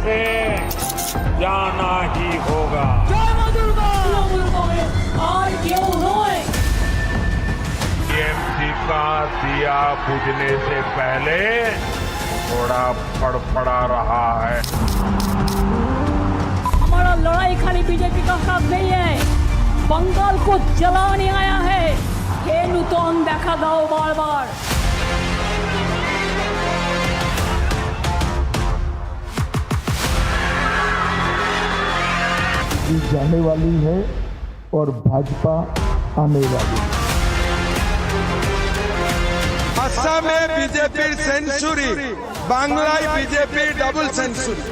से जाना ही होगा। टीएमसी का दिया बुझने से पहले थोड़ा फड़फड़ा रहा है। हमारा लड़ाई खाली बीजेपी का साथ नहीं है, बंगाल को जलाने आया है। ये नूतन देखा दाओ बार बार। जाने वाली है और भाजपा आने वाली है। আসামে বিজেপির সেঞ্চুরি, বাংলায় বিজেপির ডাবল সেঞ্চুরি।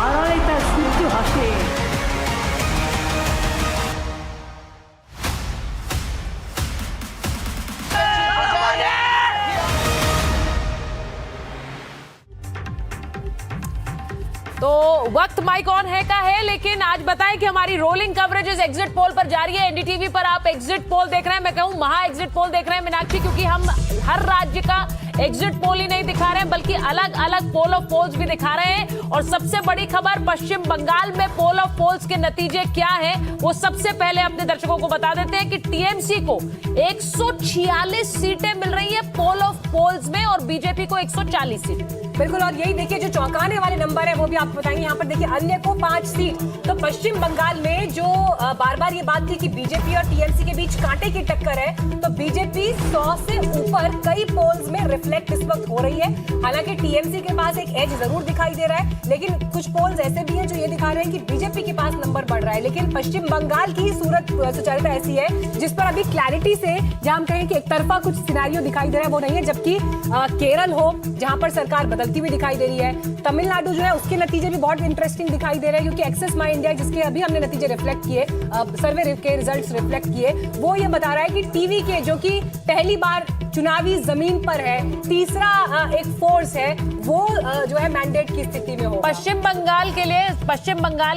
আড়াইটা সূর্য হাসে। तो वक्त माइक ऑन है का है, लेकिन आज बताएं कि हमारी रोलिंग कवरेज इस एग्जिट पोल पर जारी है। एनडीटीवी पर आप एग्जिट पोल देख रहे हैं, मैं कहूं महा एग्जिट पोल देख रहे हैं मीनाक्षी, क्योंकि हम हर राज्य का एग्जिट पोल ही नहीं दिखा रहे हैं बल्कि अलग अलग पोल ऑफ पोल्स भी दिखा रहे हैं। और सबसे बड़ी खबर, पश्चिम बंगाल में पोल ऑफ पोल्स के नतीजे क्या है वो सबसे पहले अपने दर्शकों को बता देते हैं कि टीएमसी को 146 सीटें मिल रही है पोल ऑफ पोल्स में और बीजेपी को 140 सीट। बिल्कुल, और यही देखिए जो चौंकाने वाले नंबर है वो भी आपको बताएंगे। यहाँ पर देखिए अन्य को 5 सीट। तो पश्चिम बंगाल में जो बार बार ये बात थी कि बीजेपी और टीएमसी के बीच कांटे की टक्कर है, तो बीजेपी 100 से ऊपर कई पोल्स में रिफ्लेक्ट इस वक्त हो रही है। हालांकि टीएमसी के पास एक एज जरूर दिखाई दे रहा है, लेकिन कुछ पोल्स ऐसे भी हैं जो ये दिखा रहे हैं कि बीजेपी के पास नंबर बढ़ रहा है। लेकिन पश्चिम बंगाल की सूरत सुचारिता ऐसी है जिस पर अभी क्लैरिटी से जहां हम कहें कि एक तरफा कुछ सिनेरियो दिखाई दे रहा है वो नहीं है। जबकि केरल हो जहां पर सरकार बदलती हुई दिखाई दे रही है, तमिलनाडु जो है उसके नतीजे भी बहुत इंटरेस्टिंग दिखाई दे रहे हैं, क्योंकि एक्सेस माई इंडिया जिसके अभी हमने नतीजे रिफ्लेक्ट किए, सर्वे के रिजल्ट्स रिफ्लेक्ट किए, वो ये बता रहा है कि टीवी के जो कि पहली बार चुनावी जमीन पर है, तीसरा एक फोर्स है, वो जो है मैंडेट की स्थिति में हो। पश्चिम बंगाल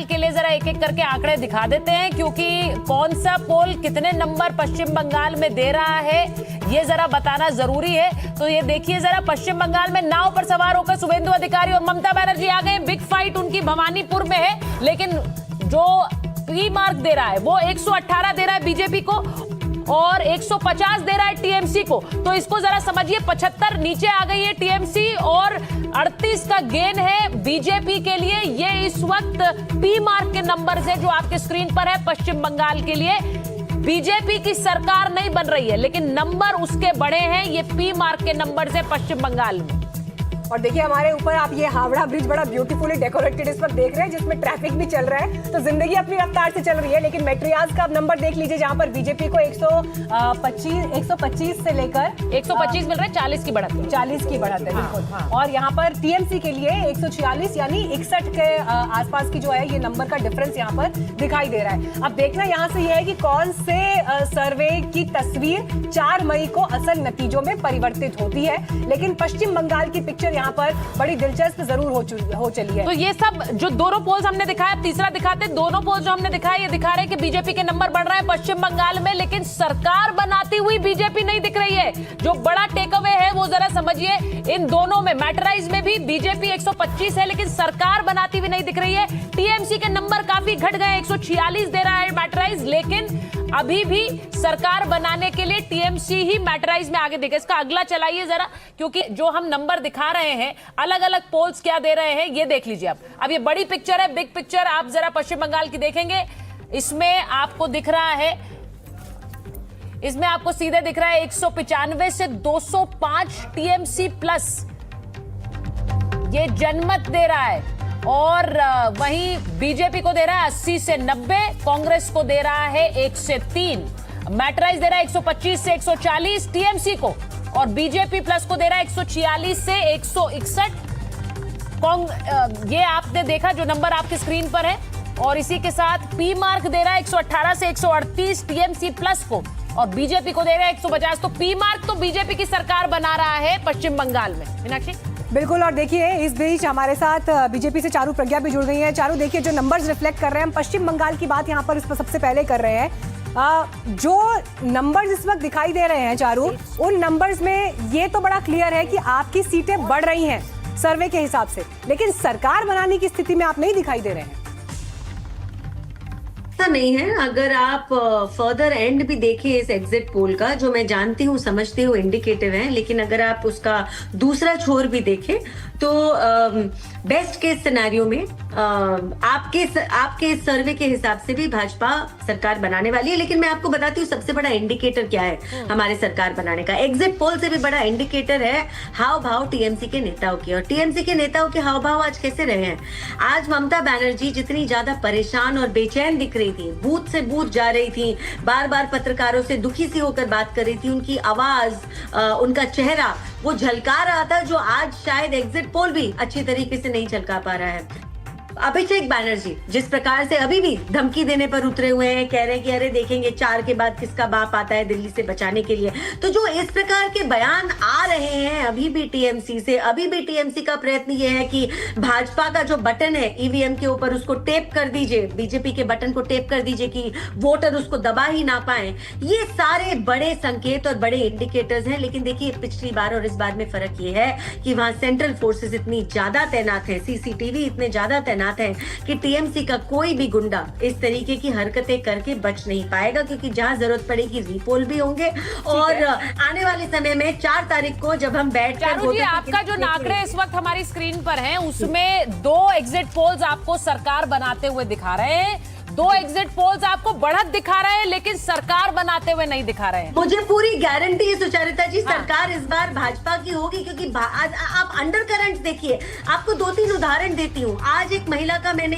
के लिए जरा एक एक करके आंकड़े दिखा देते हैं, क्योंकि कौन सा पोल कितने नंबर पश्चिम बंगाल में दे रहा है ये जरा बताना जरूरी है। तो ये देखिए जरा, पश्चिम बंगाल में नाव पर सवार होकर शुभेंदु अधिकारी और ममता बनर्जी आ गए। बिग फाइट उनकी भवानीपुर में है, लेकिन जो पी मार्क दे रहा है वो 118 दे रहा है बीजेपी को और 150 दे रहा है टीएमसी को। तो इसको जरा समझिए, 75 नीचे आ गई है टीएमसी और 38 का गेन है बीजेपी के लिए। ये इस वक्त पी मार्क के नंबर है जो आपके स्क्रीन पर है। पश्चिम बंगाल के लिए बीजेपी की सरकार नहीं बन रही है, लेकिन नंबर उसके बड़े हैं। ये पी मार्क के नंबर से पश्चिम बंगाल में। और देखिए हमारे ऊपर आप ये हावड़ा ब्रिज बड़ा ब्यूटीफुली डेकोरेटेड इस वक्त देख रहे हैं, जिसमें ट्रैफिक भी चल रहा है, तो जिंदगी अपनी रफ्तार से चल रही है। लेकिन मेट्रियाज का आप नंबर देख लीजिए, जहां पर बीजेपी को 125 से लेकर 125 मिल रहा है, 40 की बढ़त है। 40 की बढ़त है, बिल्कुल। और यहाँ पर टीएमसी के लिए 146 यानी 61 के आसपास की जो है ये नंबर का डिफरेंस यहाँ पर दिखाई दे रहा है। अब देखना यहाँ से ये है कि कौन से सर्वे की तस्वीर 4 मई को असल नतीजों में परिवर्तित होती है। लेकिन पश्चिम बंगाल की पिक्चर यहाँ पर बड़ी दिलचस्प जरूर हो चली है। तो ये सब जो दोनों पोल्स हमने दिखाया, तीसरा दिखाते, दोनों पोल्स जो हमने दिखाया ये दिखा रहे हैं कि बीजेपी के नंबर बढ़ रहे हैं पश्चिम बंगाल में, लेकिन सरकार बनाती हुई बीजेपी नहीं दिख रही है। जो बड़ा टेक अवे है वो जरा समझिए, इन दोनों में मैटराइज में भी बीजेपी 125 है, लेकिन सरकार बनाती हुई नहीं दिख रही है। टीएमसी के नंबर काफी घट गए, 146 दे रहा है मैटराइज, लेकिन अभी भी सरकार बनाने के लिए टीएमसी ही मैटराइज में आगे दिखे। इसका अगला चलाइए जरा, क्योंकि जो हम नंबर दिखा रहे हैं अलग अलग पोल्स क्या दे रहे हैं ये देख लीजिए। अब ये बड़ी पिक्चर है, बिग पिक्चर आप जरा पश्चिम बंगाल की देखेंगे। इसमें आपको दिख रहा है, इसमें आपको सीधे दिख रहा है 195 से 205 टीएमसी प्लस ये जनमत दे रहा है, और वहीं बीजेपी को दे रहा है 80 से 90, कांग्रेस को दे रहा है 1 से 3, मैटराइज दे रहा है 125 से 140 टीएमसी को, और बीजेपी प्लस को दे रहा है 146 से 161। ये आपने देखा जो नंबर आपकी स्क्रीन पर है, और इसी के साथ पी मार्क दे रहा है 118 से 138 टीएमसी प्लस को, और बीजेपी को दे रहा है 150। तो पी मार्क तो बीजेपी की सरकार बना रहा है पश्चिम बंगाल में। मीनाक्षी बिल्कुल, और देखिए इस बीच हमारे साथ बीजेपी से चारू प्रज्ञा भी जुड़ गई हैं। चारू, देखिए जो नंबर्स रिफ्लेक्ट कर रहे हैं, हम पश्चिम बंगाल की बात यहाँ पर इस पर सबसे पहले कर रहे हैं। जो नंबर्स इस वक्त दिखाई दे रहे हैं चारू, उन नंबर्स में ये तो बड़ा क्लियर है कि आपकी सीटें बढ़ रही हैं सर्वे के हिसाब से, लेकिन सरकार बनाने की स्थिति में आप नहीं दिखाई दे रहे हैं। ऐसा नहीं है। अगर आप फर्दर एंड भी देखें इस एग्जिट पोल का, जो मैं जानती हूँ समझती हूँ इंडिकेटिव है, लेकिन अगर आप उसका दूसरा छोर भी देखें तो बेस्ट केस सिनेरियो में आपके सर्वे के हिसाब से भी भाजपा सरकार बनाने वाली है। लेकिन मैं आपको बताती हूँ सबसे बड़ा इंडिकेटर क्या है हमारे सरकार बनाने का। एग्जिट पोल से भी बड़ा इंडिकेटर है हाव भाव टीएमसी के नेताओं की। और टीएमसी के नेताओं के हाव भाव आज कैसे रहे हैं? आज ममता बनर्जी जितनी ज्यादा परेशान और बेचैन दिख रही थी, बूथ से बूथ जा रही थी, बार बार पत्रकारों से दुखी सी होकर बात कर रही थी, उनकी आवाज, उनका चेहरा वो झलका रहा था, जो आज शायद एग्जिट पोल भी अच्छी तरीके से नहीं झलका पा रहा है। अभिषेक बैनर्जी जिस प्रकार से अभी भी धमकी देने पर उतरे हुए हैं, कह रहे हैं कि अरे देखेंगे 4 के बाद किसका बाप आता है दिल्ली से बचाने के लिए। तो जो इस प्रकार के बयान आ रहे हैं अभी भी टीएमसी से, अभी भी टीएमसी का प्रयत्न ये है कि भाजपा का जो बटन है ईवीएम के ऊपर उसको टेप कर दीजिए, बीजेपी के बटन को टेप कर दीजिए कि वोटर उसको दबा ही ना पाए। ये सारे बड़े संकेत और बड़े इंडिकेटर्स हैं। लेकिन देखिए पिछली बार और इस बार में फर्क ये है कि वहां सेंट्रल फोर्सेस इतनी ज्यादा तैनात है, सीसीटीवी इतने ज्यादा तैनात है कि टीएमसी का कोई भी गुंडा इस तरीके की हरकतें करके बच नहीं पाएगा, क्योंकि जहां जरूरत पड़ेगी रीपोल भी होंगे। और आने वाले समय में 4 तारीख को जब हम बैठ कर आपका जो आंकड़े इस वक्त हमारी स्क्रीन पर हैं, उसमें 2 एग्जिट पोल्स आपको सरकार बनाते हुए दिखा रहे हैं, 2 एग्जिट पोल्स आपको बढ़त दिखा रहे हैं, लेकिन सरकार बनाते हुए नहीं दिखा रहे हैं। मुझे पूरी गारंटी है सुचारिता जी, सरकार इस बार भाजपा की होगी, क्योंकि आज आप अंडर करंट देखिए। आपको 2-3 उदाहरण देती हूँ। आज एक महिला का मैंने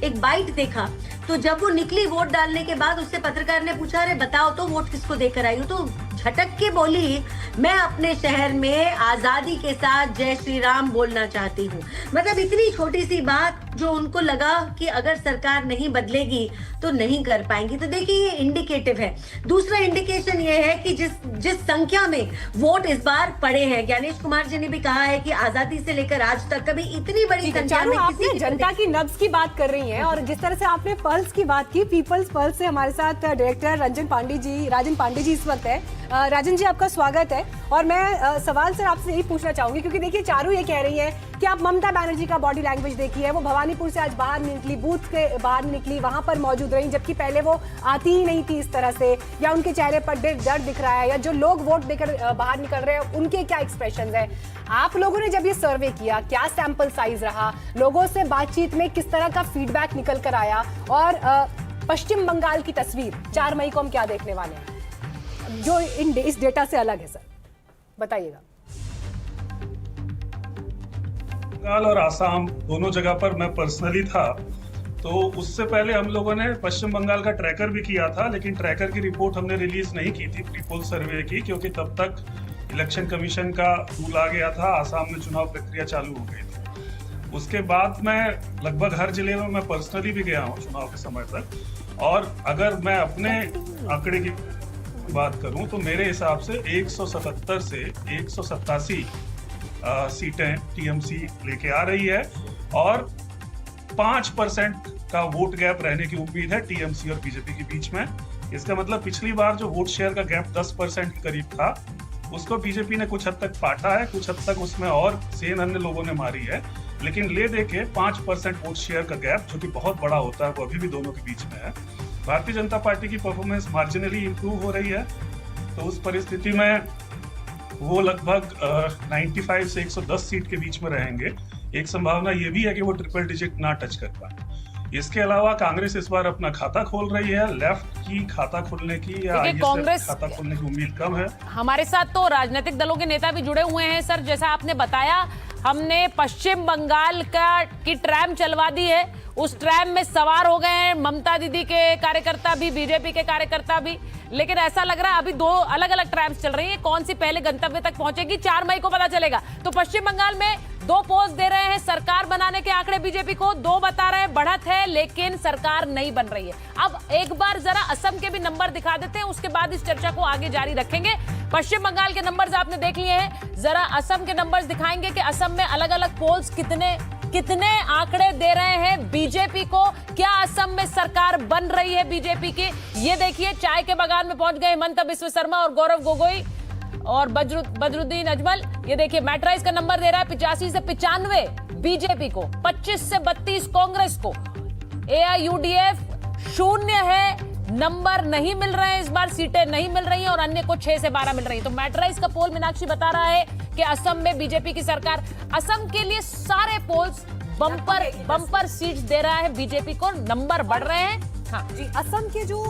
एक बाइट देखा, तो जब वो निकली वोट डालने के बाद, उससे पत्रकार ने पूछा अरे बताओ तो वोट किसको देकर आई हो, तो झटक के बोली मैं अपने शहर में आजादी के साथ जय श्री राम बोलना चाहती हूँ। मतलब इतनी छोटी सी बात जो उनको लगा कि अगर सरकार नहीं बदलेगी तो नहीं कर पाएंगी। तो देखिए ये इंडिकेटिव है। दूसरा इंडिकेशन ये है कि जिस संख्या में वोट इस बार पड़े हैं, ज्ञानेश कुमार जी ने भी कहा है कि आजादी से लेकर आज तक कभी इतनी बड़ी संख्या में आपने जनता की नब्ज की बात कर रही हैं, और जिस तरह से आपने पल्स की बात की, पीपल्स पल्स से हमारे साथ डायरेक्टर राजन पांडे जी इस वक्त है। राजन जी आपका स्वागत है। और मैं सवाल सर आपसे यही पूछना चाहूंगी, क्योंकि देखिए चारू ये कह रही है कि आप ममता बनर्जी का बॉडी लैंग्वेज देखिए, वो भवानीपुर से आज बाहर निकली, बूथ के बाहर निकली, वहां पर मौजूद रही, जबकि पहले वो आती ही नहीं थी इस तरह से, या उनके चेहरे पर दर्द दिख रहा है, या जो लोग वोट देकर बाहर निकल रहे हैं उनके क्या एक्सप्रेशंस है। आप लोगों ने जब ये सर्वे किया, क्या सैंपल साइज रहा, लोगों से बातचीत में किस तरह का फीडबैक निकल कर आया, और पश्चिम बंगाल की तस्वीर 4 मई को हम क्या देखने वाले हैं जो इस डेटा से अलग है? सर बताइएगा। बंगाल और आसाम दोनों जगह पर मैं पर्सनली था, तो उससे पहले हम लोगों ने पश्चिम बंगाल का ट्रैकर भी किया था, लेकिन ट्रैकर की रिपोर्ट हमने रिलीज नहीं की थी प्रीपोल सर्वे की, क्योंकि तब तक इलेक्शन कमीशन का रूल आ गया था, आसाम में चुनाव प्रक्रिया चालू हो गई थी। उसके बाद मैं लगभग हर जिले में मैं पर्सनली भी गया हूँ चुनाव के समय तक, और अगर मैं अपने आंकड़े की बात करूं तो मेरे हिसाब से 177 से 187 सीटें टीएमसी लेके आ रही है, और 5% का वोट गैप रहने की उम्मीद है टीएमसी और बीजेपी के बीच में। इसका मतलब पिछली बार जो वोट शेयर का गैप 10% के करीब था, उसको बीजेपी ने कुछ हद तक पाटा है, कुछ हद तक उसमें और सेन अन्य लोगों ने मारी है, लेकिन ले दे के 5% वोट शेयर का गैप, जो कि बहुत बड़ा होता है, वो अभी भी दोनों के बीच में है। भारतीय जनता पार्टी की परफॉर्मेंस मार्जिनली इंप्रूव हो रही है, तो उस परिस्थिति में वो लगभग 95 से 110 सीट के बीच में रहेंगे। एक संभावना ये भी है कि वो ट्रिपल डिजिट ना टच कर पाए। इसके अलावा कांग्रेस इस बार अपना खाता खोल रही है, लेफ्ट की खाता खोलने की या कांग्रेस खाता खोलने की उम्मीद कम है। हमारे साथ तो राजनीतिक दलों के नेता भी जुड़े हुए हैं। सर जैसा आपने बताया, हमने पश्चिम बंगाल की ट्रैम चलवा दी है, उस ट्रैम में सवार हो गए हैं ममता दीदी के कार्यकर्ता भी, बीजेपी के कार्यकर्ता भी, लेकिन ऐसा लग रहा है अभी 2 अलग अलग ट्रैम्स चल रही है। कौन सी पहले गंतव्य तक पहुंचेगी 4 मई को पता चलेगा। तो पश्चिम बंगाल में 2 पोल्स दे रहे हैं सरकार बनाने के आंकड़े बीजेपी को, 2 बता रहे हैं बढ़त है, लेकिन सरकार नहीं बन रही है। अब एक बार जरा असम के भी नंबर दिखा देते हैं, उसके बाद इस चर्चा को आगे जारी रखेंगे। पश्चिम बंगाल के नंबर्स आपने देख लिए हैं, जरा असम के नंबर्स दिखाएंगे कि असम में अलग अलग पोल्स कितने कितने आंकड़े दे रहे हैं बीजेपी को, क्या असम में सरकार बन रही है बीजेपी की, ये देखिए। चाय के बागान में पहुंच गए हिमंता बिस्व शर्मा और गौरव गोगोई और बदरुद्दीन अजमल। ये देखिए मैट्राइज का नंबर दे रहा है 85 से 95 बीजेपी को, 25 से 32 कांग्रेस को, AIUDF 0 है, नंबर नहीं मिल रहे हैं इस बार, सीटें नहीं मिल रही हैं और अन्य को 6 से 12 मिल रही है। तो मैट्राइज का पोल मीनाक्षी बता रहा है कि असम में बीजेपी की सरकार, असम के लिए सारे पोल्स बम्पर सीट्स दे रहा है बीजेपी को, नंबर बढ़ रहे हैं। हाँ जी, असम के जो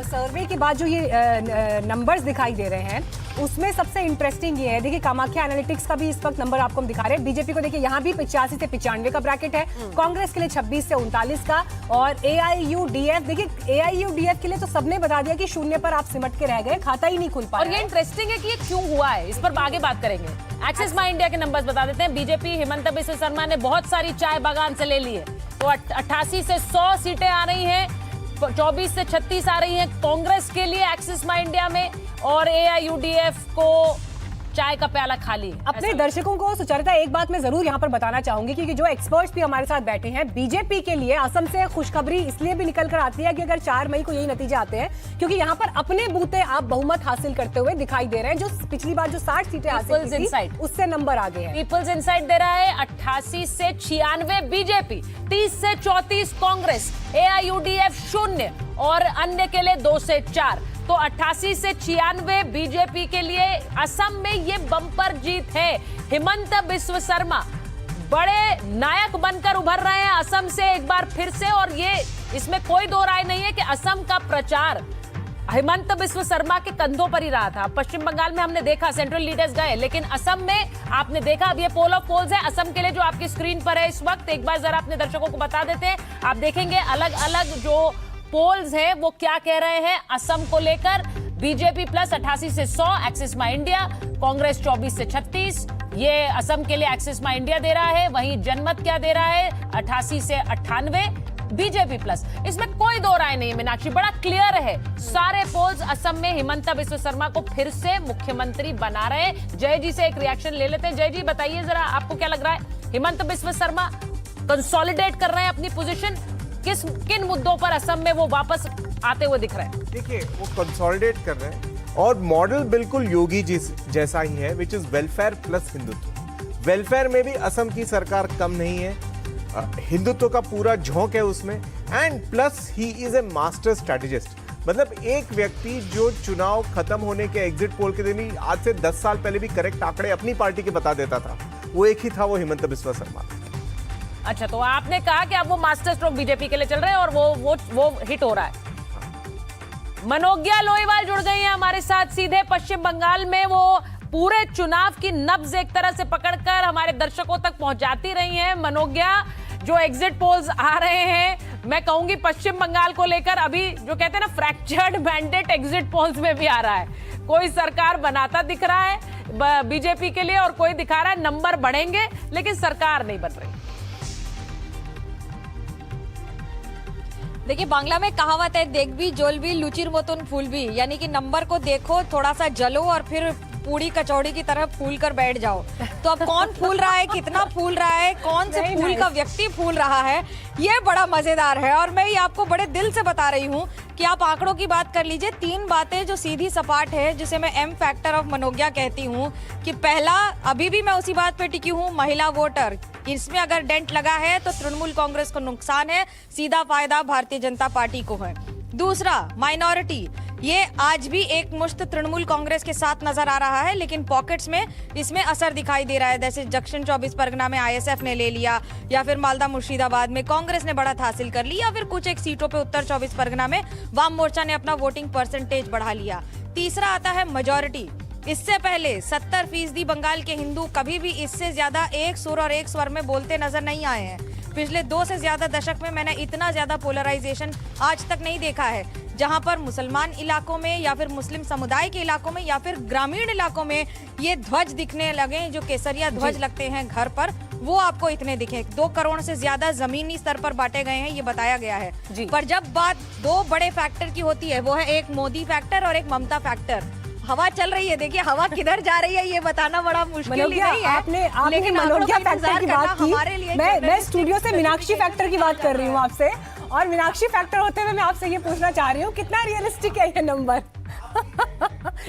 सर्वे के बाद जो ये नंबर्स दिखाई दे रहे हैं उसमें सबसे इंटरेस्टिंग ये है, देखिए कामाख्या एनालिटिक्स का भी इस वक्त नंबर आपको हम दिखा रहे हैं। बीजेपी को देखिए यहाँ भी 85 से 95 का ब्रैकेट है, कांग्रेस के लिए 26 से 39 का, और AIUDF, देखिए AIUDF के लिए तो सबने बता दिया कि 0 पर आप सिमट के रह गए, खाता ही नहीं खुल पाया। और ये इंटरेस्टिंग है कि ये क्यों हुआ है, इस पर आगे बात करेंगे। एक्सिस माई इंडिया के नंबर्स बता देते हैं। बीजेपी हिमंता बिस्व शर्मा ने बहुत सारी चाय बागान से ले ली है, तो 88 से 100 सीटें आ रही हैं, 24 से 36 आ रही हैं कांग्रेस के लिए एक्सिस माई इंडिया में, और AIUDF को चाय का प्याला खाली। अपने दर्शकों को सुचरिता एक बात मैं जरूर यहाँ पर बताना चाहूंगी, क्योंकि जो एक्सपर्ट्स भी हमारे साथ बैठे हैं, बीजेपी के लिए असम से खुशखबरी इसलिए भी निकल कर आती है कि अगर 4 मई को यही नतीजे आते हैं, क्योंकि यहाँ पर अपने बूते आप बहुमत हासिल करते हुए दिखाई दे रहे हैं। जो पिछली बार जो 60 सीटें हासिल की थी, उससे नंबर आगे है। पीपल्स इनसाइट दे रहा है 88 से 96 बीजेपी, 30 से 34 कांग्रेस, AIUDF 0 और अन्य के लिए 2 से 4। तो 88 से 96 बीजेपी के लिए असम में ये बम्पर जीत है। हिमंता बिस्व शर्मा बड़े नायक बनकर उभर रहे हैं असम से एक बार फिर से, और ये इसमें कोई दो राय नहीं है कि असम का प्रचार हिमंता बिस्व शर्मा के कंधों पर ही रहा था। पश्चिम बंगाल में हमने देखा सेंट्रल लीडर्स गए, लेकिन असम में आपने देखा, अब ये पोल ऑफ पोल्स है असम के लिए जो आपकी स्क्रीन पर है इस वक्त, एक बार जरा अपने दर्शकों को बता देते हैं। आप देखेंगे अलग अलग जो पोल्स हैं वो क्या कह रहे हैं असम को लेकर। बीजेपी प्लस 88 से 100 एक्सिस माई इंडिया, कांग्रेस 24 से 36, ये असम के लिए एक्सिस माई इंडिया दे रहा है। वहीं जनमत क्या दे रहा है 88 से 98 बीजेपी प्लस। इसमें कोई दो राय नहीं है मीनाक्षी, बड़ा क्लियर है। सारे पोल्स असम में हिमंता बिस्व शर्मा को फिर से मुख्यमंत्री बना रहे हैं। जय जी से एक रिएक्शन ले लेते हैं। जय जी बताइए जरा, आपको क्या लग रहा है, हिमंता बिस्व शर्मा कंसोलिडेट कर रहे हैं अपनी पोजीशन, किन मुद्दों पर असम में वो वापस आते हुए दिख रहे हैं? देखिए वो कंसोलिडेट कर रहे हैं और मॉडल बिल्कुल योगी जी जैसा ही है, which is welfare plus Hindutva. Welfare में भी असम की सरकार कम नहीं है, हिंदुत्व का पूरा झोंक है उसमें, and plus he is a master strategist. मतलब एक व्यक्ति जो चुनाव खत्म होने के एग्जिट पोल के दिन ही आज से 10 साल पहले भी करेक्ट आंकड़े अपनी पार्टी के बता देता था, वो एक ही था, वो हिमंता बिस्व शर्मा। अच्छा, तो आपने कहा कि अब वो मास्टर स्ट्रोक बीजेपी के लिए चल रहे हैं और वो हिट हो रहा है। मनोज्ञा लोईवाल जुड़ गई हैं हमारे साथ सीधे पश्चिम बंगाल में। वो पूरे चुनाव की नब्ज एक तरह से पकड़कर हमारे दर्शकों तक पहुंचाती रही हैं। मनोज्ञा, जो एग्जिट पोल्स आ रहे हैं, मैं कहूंगी पश्चिम बंगाल को लेकर अभी जो कहते हैं ना फ्रैक्चर्ड मैंडेट एग्जिट पोल्स में भी आ रहा है। कोई सरकार बनाता दिख रहा है बीजेपी के लिए और कोई दिखा रहा है नंबर बढ़ेंगे लेकिन सरकार नहीं बन रही। देखिए बांग्ला में कहावत है, देख भी जोल भी लुचिर मतन फूल भी, यानी कि नंबर को देखो, थोड़ा सा जलो और फिर पूड़ी कचौड़ी की तरह फूल कर बैठ जाओ। तो अब कौन फूल रहा है, कितना फूल रहा है, कौन से फूल का व्यक्ति फूल रहा है, ये बड़ा मजेदार है। और मैं ये आपको बड़े दिल से बता रही हूँ कि आप आंकड़ों की बात कर लीजिए। 3 बातें जो सीधी सपाट है, जिसे मैं एम फैक्टर ऑफ मनोज्ञा कहती हूँ, कि पहला, अभी भी मैं उसी बात पे टिकी हूँ, महिला वोटर, इसमें अगर डेंट लगा है तो तृणमूल कांग्रेस को नुकसान है, सीधा फायदा भारतीय जनता पार्टी को है। दूसरा, माइनॉरिटी, ये आज भी एक मुश्त तृणमूल कांग्रेस के साथ नजर आ रहा है, लेकिन पॉकेट्स में इसमें असर दिखाई दे रहा है। जैसे दक्षिण 24 परगना में ISF ने ले लिया, या फिर मालदा मुर्शिदाबाद में कांग्रेस ने बढ़त हासिल कर ली, या फिर कुछ एक सीटों पे उत्तर 24 परगना में वाम मोर्चा ने अपना वोटिंग परसेंटेज बढ़ा लिया। तीसरा आता है मेजॉरिटी। इससे पहले 70% बंगाल के हिंदू कभी भी इससे ज्यादा एक सुर और एक स्वर में बोलते नजर नहीं आए हैं। पिछले 2 से ज्यादा दशक में मैंने इतना ज्यादा पोलराइजेशन आज तक नहीं देखा है, जहां पर मुसलमान इलाकों में या फिर मुस्लिम समुदाय के इलाकों में या फिर ग्रामीण इलाकों में ये ध्वज दिखने लगे, जो केसरिया ध्वज लगते हैं घर पर, वो आपको इतने दिखे। 2 करोड़ से ज्यादा जमीनी स्तर पर बांटे गए हैं, ये बताया गया है। पर जब बात 2 बड़े फैक्टर की होती है, वो है एक मोदी फैक्टर और एक ममता फैक्टर। हवा चल रही है, देखिए हवा किधर जा रही है ये बताना बड़ा मुश्किल ही नहीं है। आपने लेकिन आप मनोज्ञा लोग का फैक्टर इंतजार की करना बात की, हमारे लिए मैं स्टूडियो से मीनाक्षी फैक्टर की बात कर रही हूँ आपसे, और मीनाक्षी फैक्टर होते हुए मैं आपसे ये पूछना चाह रही हूँ कितना रियलिस्टिक है ये नंबर?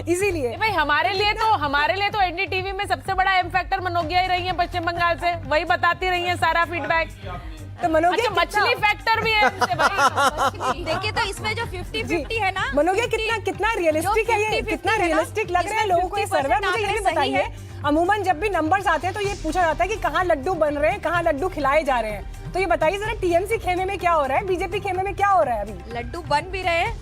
इसीलिए भाई हमारे लिए तो एनडीटीवी में सबसे बड़ा एम फैक्टर मनोज्ञा ही रही है पश्चिम बंगाल से, वही बताती रही है सारा फीडबैक। तो मनोज्ञा अच्छा, मछली फैक्टर भी है इनसे भाई। देखिए तो इसमें जो 50-50 है ना, मनोज्ञा कितना रियलिस्टिक है ये, कितना रियलिस्टिक लग रहा है लोगों को ये सर्वे? मुझे ये भी बताइए, अमूमन जब भी नंबर्स आते हैं तो ये पूछा जाता है कि कहाँ लड्डू बन रहे हैं, कहाँ लड्डू खिलाए जा रहे हैं, तो ये बताइए जरा टीएमसी खेमे में क्या हो रहा है, बीजेपी खेमे में क्या हो रहा है? अभी लड्डू बन भी रहे हैं।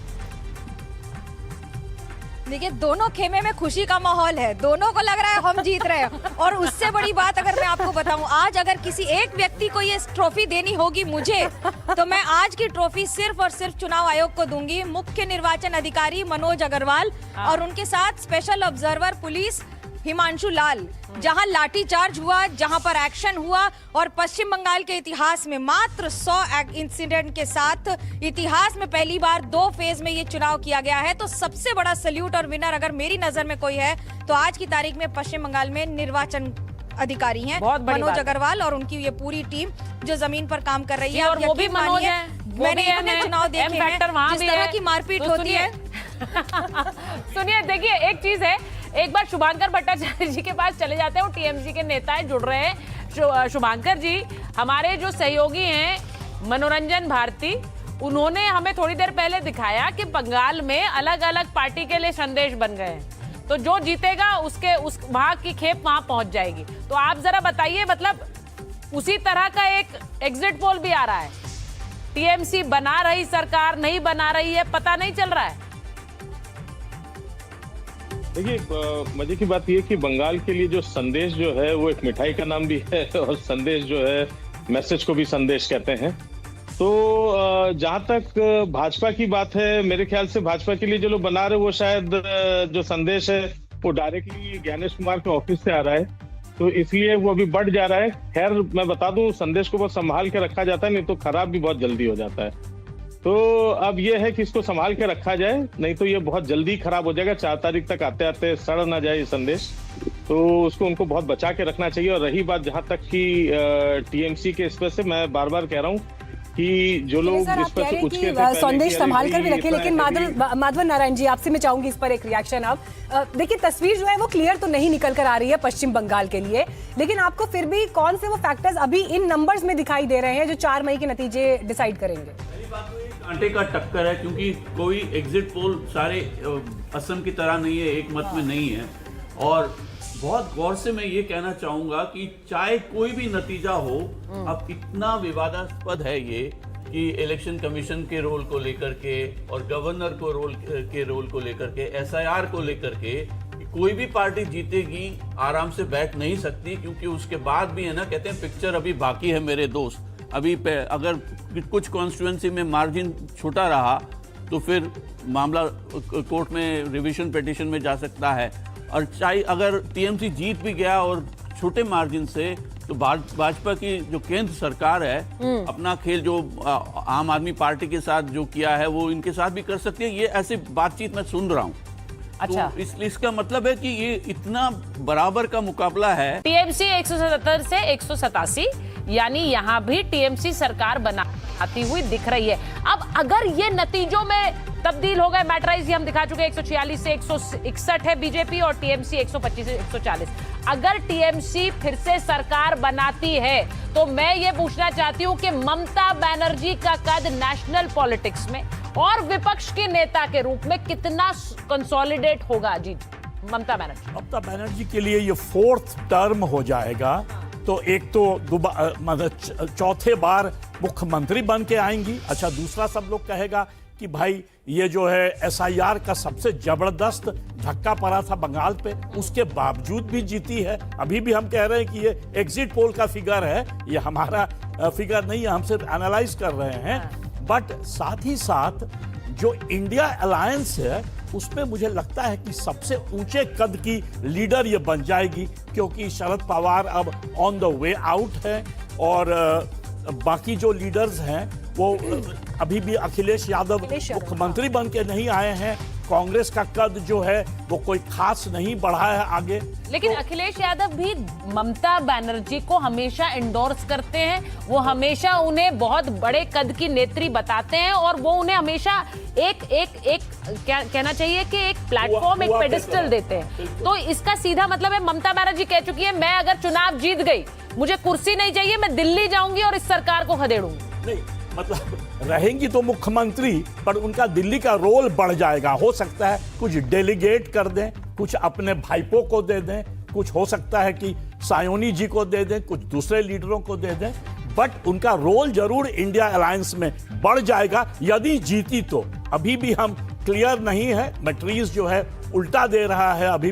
देखिए दोनों खेमे में खुशी का माहौल है, दोनों को लग रहा है हम जीत रहे हैं। और उससे बड़ी बात अगर मैं आपको बताऊं, आज अगर किसी एक व्यक्ति को ये ट्रॉफी देनी होगी मुझे, तो मैं आज की ट्रॉफी सिर्फ और सिर्फ चुनाव आयोग को दूंगी, मुख्य निर्वाचन अधिकारी मनोज अग्रवाल और उनके साथ स्पेशल ऑब्जर्वर पुलिस हिमांशु लाल। जहां लाठीचार्ज हुआ, जहां पर एक्शन हुआ, और पश्चिम बंगाल के इतिहास में मात्र 100 इंसिडेंट के साथ इतिहास में पहली बार 2 फेज में ये चुनाव किया गया है। तो सबसे बड़ा सल्यूट और विनर अगर मेरी नजर में कोई है तो आज की तारीख में पश्चिम बंगाल में निर्वाचन अधिकारी हैं मनोज अग्रवाल और उनकी ये पूरी टीम जो जमीन पर काम कर रही है। और वो भी मनोज है, मैंने इतने चुनाव देखे हैं जिस तरह की मारपीट होती है। सुनिए, देखिए एक चीज है, एक बार शुभांकर भट्टाचार्य जी के पास चले जाते हैं, वो टीएमसी के नेता है, जुड़ रहे हैं। शुभांकर जी हमारे जो सहयोगी हैं मनोरंजन भारती, उन्होंने हमें थोड़ी देर पहले दिखाया कि बंगाल में अलग अलग पार्टी के लिए संदेश बन गए हैं, तो जो जीतेगा उस वहां की खेप वहां पहुंच जाएगी। तो आप जरा बताइए, मतलब उसी तरह का एक एग्जिट पोल भी आ रहा है, टीएमसी बना रही सरकार, नहीं बना रही है, पता नहीं चल रहा है। देखिए मजे की बात यह कि बंगाल के लिए जो संदेश जो है वो एक मिठाई का नाम भी है, और संदेश जो है मैसेज को भी संदेश कहते हैं। तो जहां तक भाजपा की बात है, मेरे ख्याल से भाजपा के लिए जो लोग बना रहे वो शायद जो संदेश है वो डायरेक्टली ज्ञानेश कुमार के ऑफिस से आ रहा है, तो इसलिए वो अभी बढ़ जा रहा है। खैर मैं बता दूं, संदेश को बहुत संभाल के रखा जाता है, नहीं तो खराब भी बहुत जल्दी हो जाता है। तो अब ये है कि इसको संभाल के रखा जाए, नहीं तो ये बहुत जल्दी खराब हो जाएगा। 4 तारीख तक आते आते सड़ ना जाए ये संदेश, तो उसको उनको बहुत बचा के रखना चाहिए। और रही बात जहां तक कि टीएमसी के इस पर से, मैं बार बार कह रहा हूँ कि जो लोग इस पर से कुछ के संदेश संभाल कर भी रखे, लेकिन माधवन नारायण जी आपसे मैं चाहूंगी इस पर एक रिएक्शन। आप देखिए तस्वीर जो है वो क्लियर तो नहीं निकल कर आ रही है पश्चिम बंगाल के लिए, लेकिन आपको फिर भी कौन से वो फैक्टर्स अभी इन नंबर्स में दिखाई दे रहे हैं जो 4 मई के नतीजे डिसाइड करेंगे? कांटे का टक्कर है, क्योंकि कोई एग्जिट पोल सारे असम की तरह नहीं है, एक मत में नहीं है। और बहुत गौर से मैं ये कहना चाहूंगा कि चाहे कोई भी नतीजा हो, अब इतना विवादास्पद है ये कि इलेक्शन कमीशन के रोल को लेकर के और गवर्नर को रोल को लेकर के, एसआईआर को लेकर के, कोई भी पार्टी जीतेगी आराम से बैठ नहीं सकती, क्योंकि उसके बाद भी है ना, कहते हैं पिक्चर अभी बाकी है मेरे दोस्त। अभी अगर कुछ कॉन्स्टिट्यूएंसी में मार्जिन छोटा रहा तो फिर मामला कोर्ट में रिवीजन पिटीशन में जा सकता है। और चाहे अगर टीएमसी जीत भी गया और छोटे मार्जिन से, तो भाजपा की जो केंद्र सरकार है अपना खेल जो आम आदमी पार्टी के साथ जो किया है वो इनके साथ भी कर सकती है। ये ऐसी बातचीत मैं सुन रहा हूँ। अच्छा, तो इसका मतलब है कि ये इतना बराबर का मुकाबला है। टीएमसी 177 से 187, यानी यहाँ भी टीएमसी सरकार बनाती हुई दिख रही है। अब अगर ये नतीजों में तब्दील हो गए, मैट्राइज हम दिखा चुके, 146 से 161 है बीजेपी और टीएमसी 125 से 140। अगर टीएमसी फिर से सरकार बनाती है तो मैं ये पूछना चाहती हूँ कि ममता बनर्जी का कद नेशनल पॉलिटिक्स में और विपक्ष के नेता के रूप में कितना कंसोलिडेट होगा? जी ममता बनर्जी के लिए ये 4th टर्म हो जाएगा, तो एक तो मतलब चौथे बार मुख्यमंत्री बन के आएंगी। अच्छा, दूसरा सब लोग कहेगा कि भाई ये जो है एसआईआर का सबसे जबरदस्त धक्का पड़ा था बंगाल पे, उसके बावजूद भी जीती है। अभी भी हम कह रहे हैं कि ये एग्जिट पोल का फिगर है, ये हमारा फिगर नहीं है, हम सिर्फ एनालाइज कर रहे हैं। बट साथ ही साथ जो इंडिया अलायंस है उसमें मुझे लगता है कि सबसे ऊंचे कद की लीडर ये बन जाएगी, क्योंकि शरद पवार अब ऑन द वे आउट है और बाकी जो लीडर्स हैं वो अभी भी अखिलेश यादव मुख्यमंत्री बन के नहीं आए हैं। कांग्रेस का कद जो है वो कोई खास नहीं बढ़ा है आगे। लेकिन अखिलेश यादव भी ममता बनर्जी को हमेशा एंडोर्स करते हैं, वो हमेशा उन्हें बहुत बड़े कद की नेत्री बताते हैं और वो उन्हें हमेशा एक क्या कहना चाहिए कि एक प्लेटफॉर्म, एक पेडिस्टल देते हैं। तो इसका सीधा मतलब है ममता बनर्जी कह चुकी है मैं अगर चुनाव जीत गई, मुझे कुर्सी नहीं चाहिए, मैं दिल्ली जाऊंगी और इस सरकार को खदेड़ूंगी। नहीं, मतलब रहेंगी तो मुख्यमंत्री, पर उनका दिल्ली का रोल बढ़ जाएगा। हो सकता है कुछ डेलीगेट कर दें, कुछ अपने भाइपों को दे दें, कुछ हो सकता है कि सायोनी जी को दे दें, कुछ दूसरे लीडरों को दे दें, बट उनका रोल जरूर इंडिया अलायंस में बढ़ जाएगा यदि जीती तो। अभी भी हम क्लियर नहीं है, मैट्रिक्स जो है उल्टा दे रहा है अभी